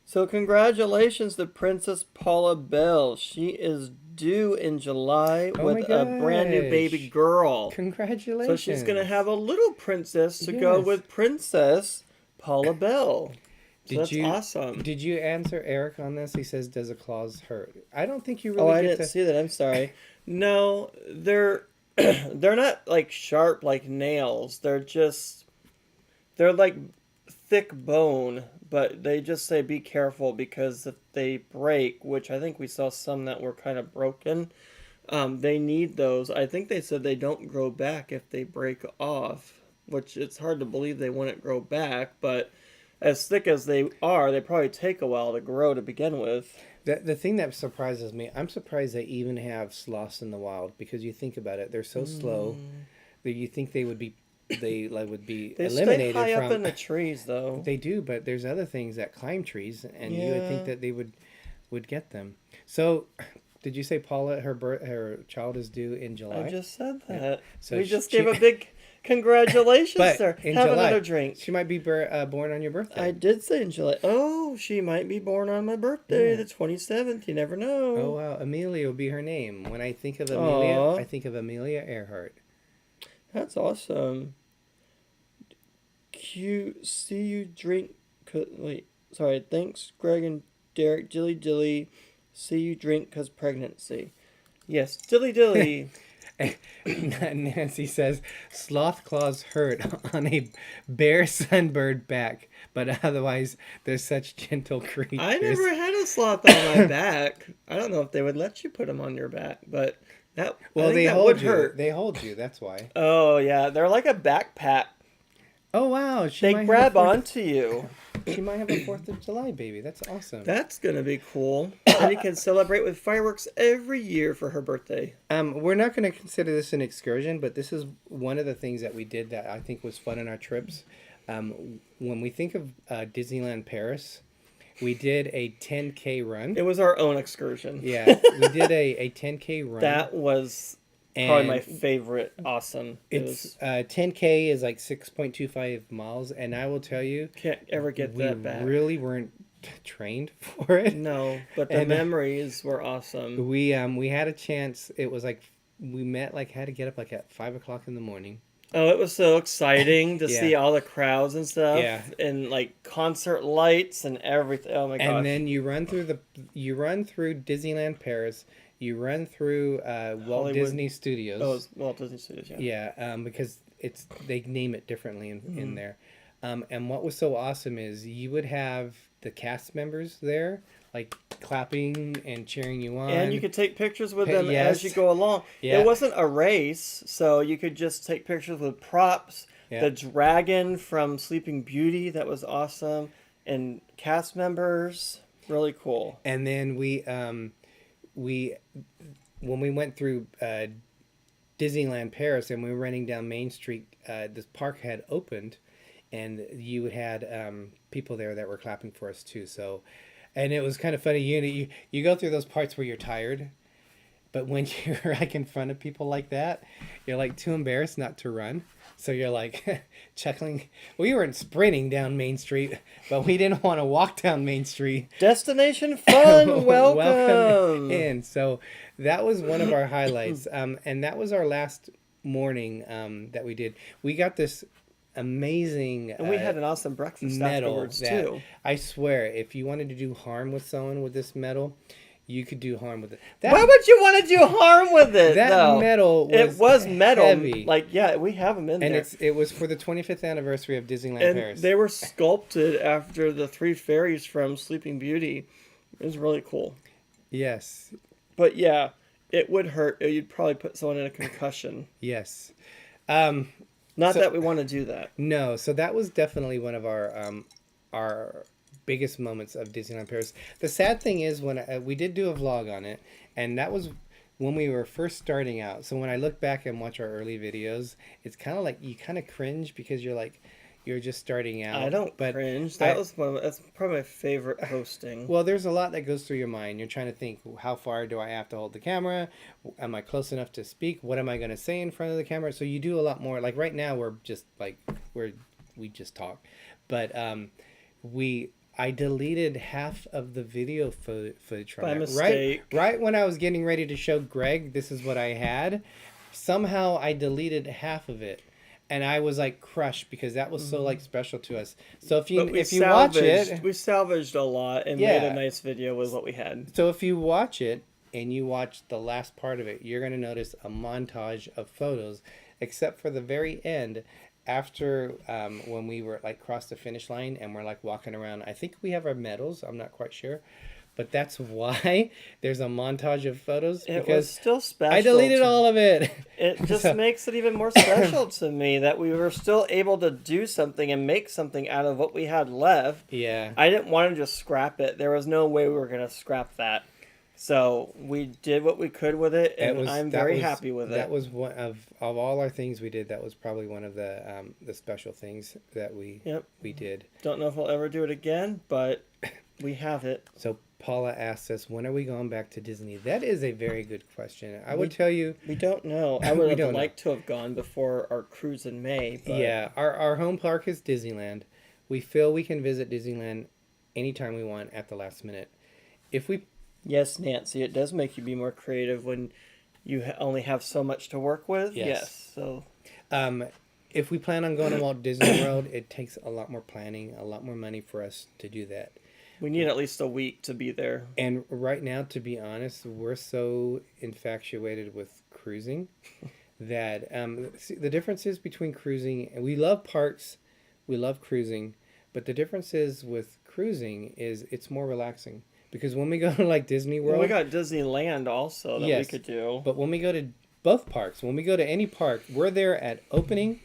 So congratulations to Princess Paula Bell. She is due in July Oh my with a brand new baby gosh. girl. Congratulations. So she's gonna have a little princess to go Yes. with Princess Paula Bell. So that's awesome. Did you answer Eric on this? He says, "Does a claws hurt?" I don't think you really. Oh, I get didn't to... see that. I'm sorry. No, they're they're not like sharp like nails. They're like thick bone, but they just say be careful because if they break, which I think we saw some that were kind of broken, they need those. I think they said they don't grow back if they break off, which it's hard to believe they wouldn't grow back, but as thick as they are, they probably take a while to grow to begin with. The thing that surprises me, I'm surprised they even have sloths in the wild, because you think about it, they're so slow that you think they would be They eliminated stay high from. up in the trees, though. They do, but there's other things that climb trees, and you would think Yeah. that they would get them. So, did you say Paula, her child is due in July? I just said that. So we just she- gave a big congratulations But there. in Have July, another drink. She might be born on your birthday. I did say in July. Oh, she might be born on my birthday, the 27th. You never know. Oh wow, Amelia will be her name. When I think of Amelia, Aw. I think of Amelia Earhart. That's awesome. Cute. See you drink. Wait, sorry. Thanks, Greg and Derek. Dilly dilly. See you drink 'cause pregnancy. Yes, dilly dilly. Nancy says sloth claws hurt on a bare sunbird back, but otherwise they're such gentle creatures. I never had a sloth on my back. I don't know if they would let you put them on your back, but I think they that hold would you. hurt. They hold you. That's why. Oh yeah, they're like a backpack. Oh wow, They might grab have onto you. She might have a 4th of July baby. That's awesome. That's gonna be cool. And you can celebrate with fireworks every year for her birthday. We're not going to consider this an excursion, but this is one of the things that we did that I think was fun in our trips. When we think of Disneyland Paris, we did a 10K run. It was our own excursion. Yeah, we did a 10K run. That was probably my And favorite. Awesome. It's 10K is like 6.25 miles, and I will tell you, Can't ever get we that back. really weren't trained for it. No, but the And, memories were awesome. We had a chance. It was like we had to get up like at 5 o'clock in the morning. Oh, it was so exciting to Yeah. see all the crowds and stuff. Yeah. And like concert lights and everything. Oh my gosh. And then you run through Disneyland Paris. You run through Walt Hollywood. Disney Studios. Oh, it was Walt Disney Studios, yeah. Yeah, because they name it differently in there. And what was so awesome is you would have the cast members there, like clapping and cheering you on. And you could take pictures with them Yes. as you go along. Yeah. It wasn't a race, so you could just take pictures with props. Yeah. The dragon from Sleeping Beauty, that was awesome. And cast members, really cool. And then when we went through Disneyland Paris and we were running down Main Street, this park had opened, and you had people there that were clapping for us too. So, and it was kind of funny. You go through those parts where you're tired, but when you're like in front of people like that, you're like too embarrassed not to run. So you're like chuckling. We weren't sprinting down Main Street, but we didn't want to walk down Main Street. Destination fun, welcome. in. So that was one of our highlights. And that was our last morning that we did. We got this amazing And we had an awesome breakfast medal afterwards that too. I swear, if you wanted to do harm with someone with this medal, you could do harm with it. Why would you want to do harm with it? That though? medal It was metal. heavy. Like, yeah, we have them in And there. it was for the 25th anniversary of Disneyland And Paris. they were sculpted after the three fairies from Sleeping Beauty. It was really cool. Yes. But yeah, it would hurt. You'd probably put someone in a concussion. Yes. Not So- that we want to do that. No, so that was definitely one of our biggest moments of Disneyland Paris. The sad thing is when we did do a vlog on it, and that was when we were first starting out. So when I look back and watch our early videos, it's kind of like you kind of cringe because you're just starting out. I don't but cringe. That's probably my favorite hosting. Well, there's a lot that goes through your mind. You're trying to think, how far do I have to hold the camera? Am I close enough to speak? What am I going to say in front of the camera? So you do a lot more. Like right now, we're just like we just talk, but I deleted half of the video footage from By it. mistake. Right when I was getting ready to show Greg, this is what I had. Somehow I deleted half of it. And I was like crushed because that was so like special to us. So if you watch it, we salvaged a lot and made a nice video with what we had. So if you watch it and you watch the last part of it, you're going to notice a montage of photos, except for the very end, after when we were like crossed the finish line and we're like walking around. I think we have our medals. I'm not quite sure. But that's why there's a montage of photos. It because was still special. I deleted all of it. It just makes it even more special to me that we were still able to do something and make something out of what we had left. Yeah. I didn't want to just scrap it. There was no way we were going to scrap that. So we did what we could with it, and I'm very happy with it. That was one of all our things we did. That was probably one of the special things that we did. Don't know if we'll ever do it again, but we have it. So Paula asks us, when are we going back to Disney? That is a very good question. I would tell you... We don't know. I would have liked to have gone before our cruise in May. But... Yeah, our home park is Disneyland. We feel we can visit Disneyland anytime we want at the last minute. If we... Yes, Nancy, it does make you be more creative when you only have so much to work with. Yes. So... if we plan on going to Walt Disney World, it takes a lot more planning, a lot more money for us to do that. We need at least a week to be there. And right now, to be honest, we're so infatuated with cruising that the difference is between cruising, and we love parks, we love cruising, but the difference is with cruising is it's more relaxing. Because when we go to like Disney World... Well, we got Disneyland also that we could do. But when we go to both parks, when we go to any park, we're there at opening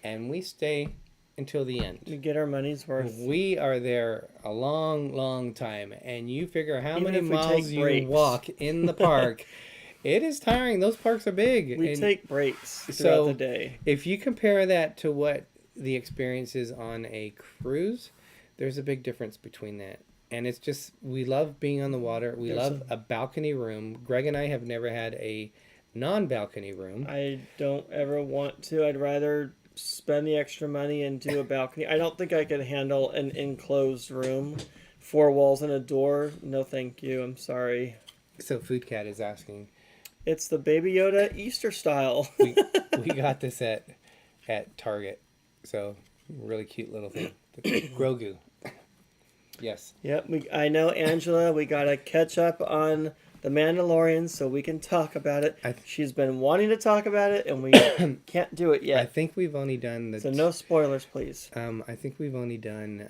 and we stay until the end. We get our money's worth. We are there a long, long time, and you figure how Even many if we miles take you breaks. walk in the park. It is tiring. Those parks are big. We and take breaks throughout the day. If you compare that to what the experience is on a cruise, there's a big difference between that. And it's just, we love being on the water. We love a balcony room. Greg and I have never had a non-balcony room. I don't ever want to. I'd rather spend the extra money and do a balcony. I don't think I could handle an enclosed room, 4 walls and a door. No, thank you. I'm sorry. So Food Cat is asking. It's the Baby Yoda Easter style. we got this at Target. So really cute little thing. Grogu. Yes. Yep. I know, Angela. We gotta catch up on The Mandalorian so we can talk about it. She's been wanting to talk about it, and we can't do it yet. I think we've only done so no spoilers, please. I think we've only done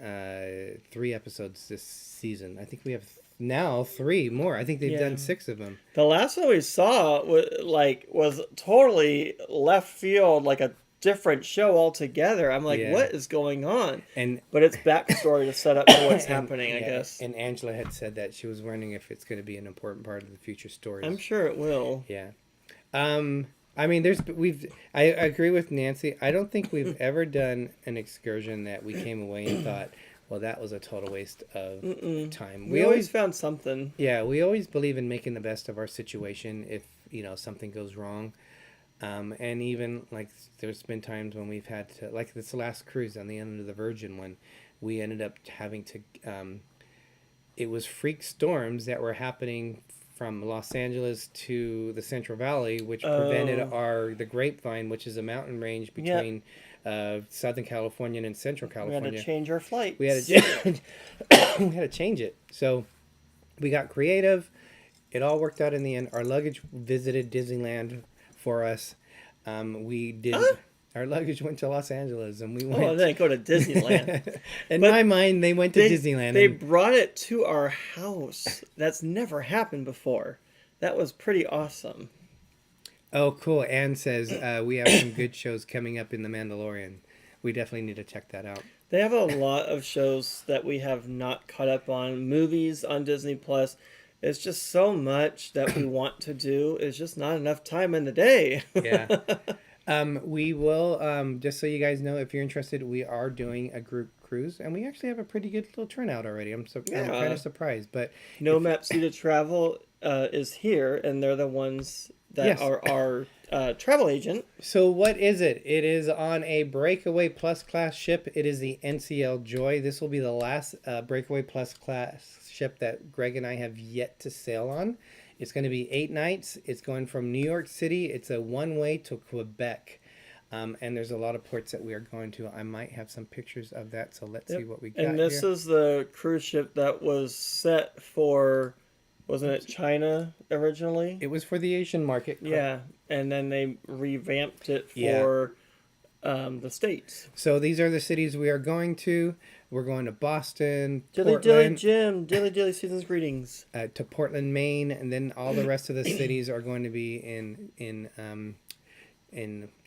3 episodes this season. I think we have now 3 more. I think they've done 6 of them. The last one we saw was totally left field, like a different show altogether. I'm like, what is going on? But it's backstory to set up for what's happening, I guess. And Angela had said that she was wondering if it's going to be an important part of the future stories. I'm sure it will. Yeah. I mean, I agree with Nancy. I don't think we've ever done an excursion that we came away and thought, well, that was a total waste of time. We always found something. Yeah, we always believe in making the best of our situation if, something goes wrong. And even like there's been times when we've had to, like this last cruise on the end of the Virgin, when we ended up having to, it was freak storms that were happening from Los Angeles to the Central Valley, which prevented the Grapevine, which is a mountain range between Southern California and Central We California. had to change our flights. We had to we had to change it. So we got creative. It all worked out in the end. Our luggage visited Disneyland for us. We did. Our luggage went to Los Angeles, and we went. Oh, they go to Disneyland. In But my mind, they went to Disneyland. They and- brought it to our house. That's never happened before. That was pretty awesome. Oh, cool. Anne says we have some good shows coming up in The Mandalorian. We definitely need to check that out. They have a lot of shows that we have not caught up on. Movies on Disney Plus. It's just so much that we want to do. It's just not enough time in the day. Yeah. We will, just so you guys know, if you're interested, we are doing a group cruise, and we actually have a pretty good little turnout already. I'm kind of surprised, but NoMapsNeededTravel is here, and they're the ones that Yes. are our travel agent. so what is it? It is on a Breakaway Plus class ship. It is the NCL Joy. This will be the last Breakaway Plus class ship that Greg and I have yet to sail on. It's going to be 8 nights. It's going from New York City. It's a one-way to Quebec. And there's a lot of ports that we are going to. I might have some pictures of that, so let's see what we got And this here. is the cruise ship that was set for, wasn't it China originally? It was for the Asian market. correct? Yeah, and then they revamped it Yeah. for the States. So these are the cities we are going to. We're going to Boston, Dilly Portland, Jim, Dilly Season's greetings. to Portland, Maine, and then all the rest of the cities are going to be in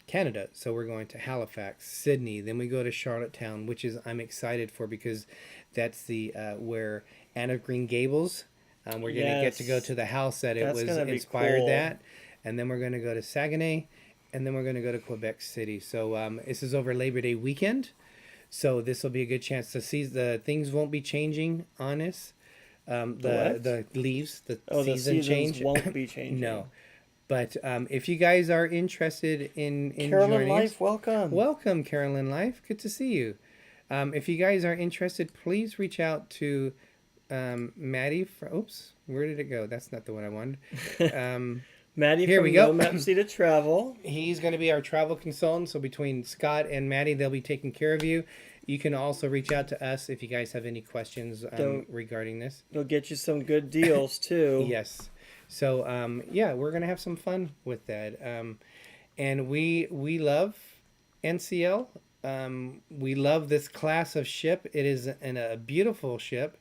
Canada. So we're going to Halifax, Sydney, then we go to Charlottetown, which is I'm excited for because that's the where Anne of Green Gables. We're going to get to go to the house that it That's was gonna be inspired cool. that, and then we're going to go to Saguenay, and then we're going to go to Quebec City. So this is over Labor Day weekend. So this will be a good chance to see the things won't be changing on us. The leaves, the Oh, the season seasons change won't be changing. no. But if you guys are interested in Carolyn joining us, Life, welcome. welcome Carolyn Life. Good to see you. If you guys are interested, please reach out to Maddie. Oops, where did it go? That's not the one I wanted. Maddie Here from we go. NoMapsNeededTravel. He's going to be our travel consultant. So between Scott and Maddie, they'll be taking care of you. You can also reach out to us if you guys have any questions regarding this. They'll get you some good deals too. Yes. So yeah, we're gonna have some fun with that. And we love NCL. We love this class of ship. It is a beautiful ship,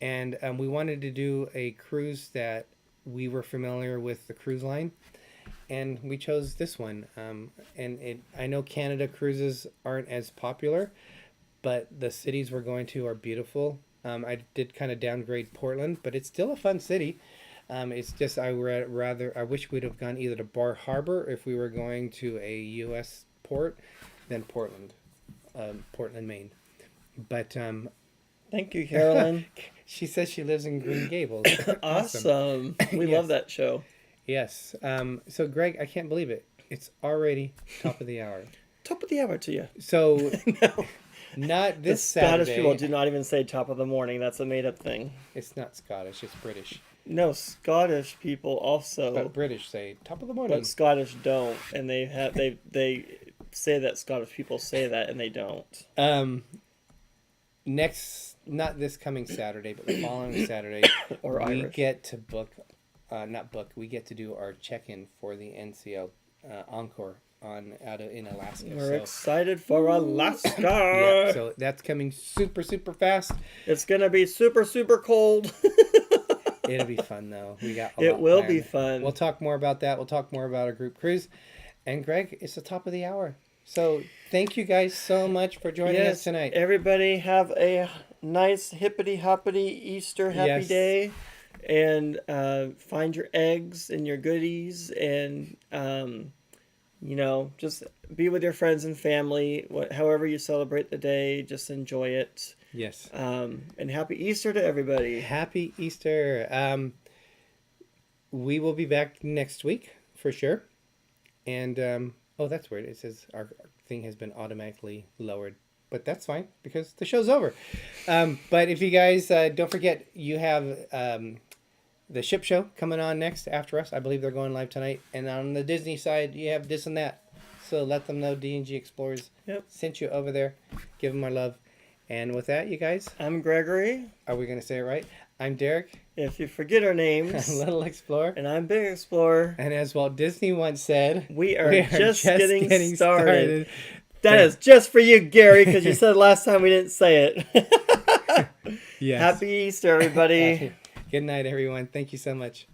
and we wanted to do a cruise that we were familiar with the cruise line, and we chose this one. I know Canada cruises aren't as popular, but the cities we're going to are beautiful. I did kind of downgrade Portland, but it's still a fun city. It's just I wish we'd have gone either to Bar Harbor if we were going to a U.S. port, than Portland, Maine. But Thank you, Carolyn. she says she lives in Green Gables. Awesome. We love that show. Yes. So Greg, I can't believe it. It's already top of the hour. Top of the hour to you. So No. not The this Scottish Saturday. people do not even say top of the morning. That's a made up thing. It's not Scottish. It's British. No, Scottish people also, But British say top of the morning. but Scottish don't, and they say that Scottish people say that, and they don't. Not this coming Saturday, but the following Saturday, Or we Irish. get to we get to do our check-in for the NCL Encore in Alaska. We're excited for Alaska. Yeah, so that's coming super fast. It's gonna be super cold. It'll be fun though. We got a It lot will planned. be fun. We'll talk more about that. We'll talk more about our group cruise. And Greg, it's the top of the hour. So thank you guys so much for joining us tonight. Everybody have a nice hippity hoppity Easter happy Yes. day, and find your eggs and your goodies, and just be with your friends and family. However you celebrate the day, just enjoy it. Yes. And happy Easter to everybody. Happy Easter. We will be back next week for sure. And that's weird. It says our thing has been automatically lowered, but that's fine because the show's over. But if you guys don't forget, you have the ship show coming on next after us. I believe they're going live tonight. And on the Disney side, you have this and that. So let them know D&G Explorers Yep. sent you over there. Give them our love. And with that, you guys, I'm Gregory. are we going to say it right? I'm Derek. If you forget our names, I'm Little Explorer. and I'm Big Explorer. And as Walt Disney once said, We are just getting started. That Thank- is just for you, Gary, because you said last time we didn't say it. Yes. Happy Easter, everybody. Good night, everyone. Thank you so much.